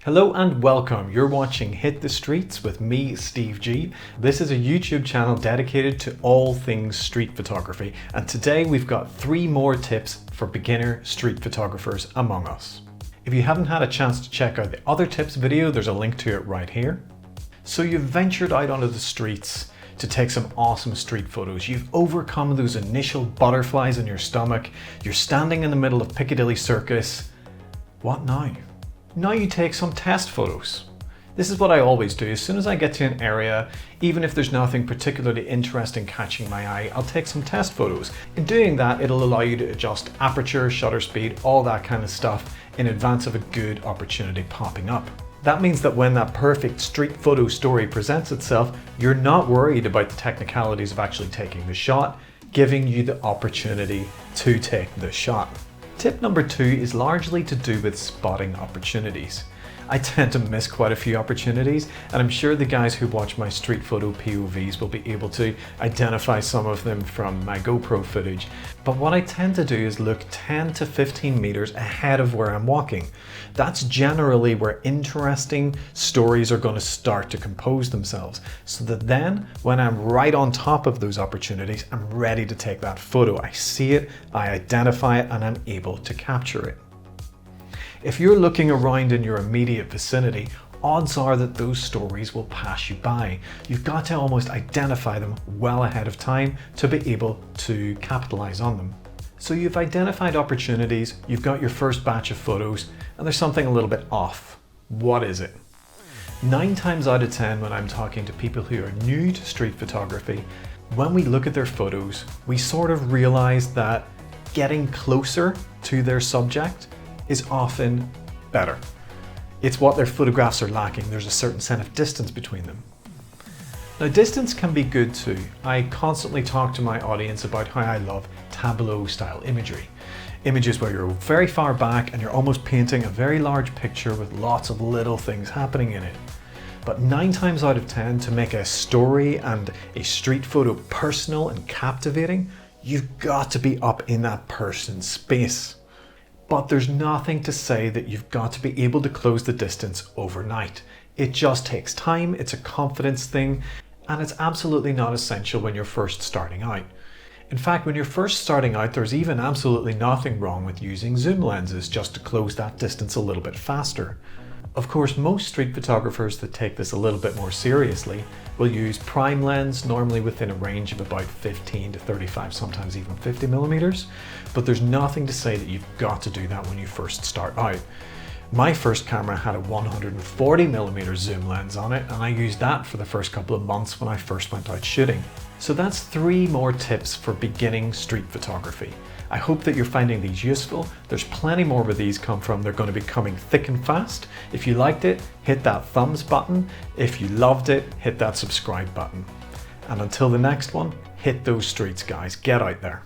Hello and welcome. You're watching Hit the Streets with me, Steve G. This is a YouTube channel dedicated to all things street photography, and today we've got 3 more tips for beginner street photographers among us. If you haven't had a chance to check out the other tips video, there's a link to it right here. So you've ventured out onto the streets to take some awesome street photos. You've overcome those initial butterflies in your stomach. You're standing in the middle of Piccadilly Circus. What now? Now you take some test photos. This is what I always do. As soon as I get to an area, even if there's nothing particularly interesting catching my eye, I'll take some test photos. In doing that, it'll allow you to adjust aperture, shutter speed, all that kind of stuff in advance of a good opportunity popping up. That means that when that perfect street photo story presents itself, you're not worried about the technicalities of actually taking the shot, giving you the opportunity to take the shot. Tip number 2 is largely to do with spotting opportunities. I tend to miss quite a few opportunities, and I'm sure the guys who watch my street photo POVs will be able to identify some of them from my GoPro footage. But what I tend to do is look 10 to 15 meters ahead of where I'm walking. That's generally where interesting stories are going to start to compose themselves, so that then when I'm right on top of those opportunities, I'm ready to take that photo. I see it, I identify it, and I'm able to capture it. If you're looking around in your immediate vicinity, odds are that those stories will pass you by. You've got to almost identify them well ahead of time to be able to capitalize on them. So you've identified opportunities, you've got your first batch of photos, and there's something a little bit off. What is it? 9 times out of 10 when I'm talking to people who are new to street photography, when we look at their photos, we sort of realize that getting closer to their subject is often better. It's what their photographs are lacking. There's a certain sense of distance between them. Now, distance can be good too. I constantly talk to my audience about how I love tableau style imagery. Images where you're very far back and you're almost painting a very large picture with lots of little things happening in it. But 9 times out of 10, to make a story and a street photo personal and captivating, you've got to be up in that person's space. But there's nothing to say that you've got to be able to close the distance overnight. It just takes time, it's a confidence thing, and it's absolutely not essential when you're first starting out. In fact, when you're first starting out, there's even absolutely nothing wrong with using zoom lenses just to close that distance a little bit faster. Of course, most street photographers that take this a little bit more seriously will use prime lens, normally within a range of about 15 to 35, sometimes even 50 millimeters. But there's nothing to say that you've got to do that when you first start out. My first camera had a 140 millimeter zoom lens on it, and I used that for the first couple of months when I first went out shooting. So that's 3 more tips for beginning street photography. I hope that you're finding these useful. There's plenty more where these come from. They're going to be coming thick and fast. If you liked it, hit that thumbs button. If you loved it, hit that subscribe button. And until the next one, hit those streets, guys. Get out there.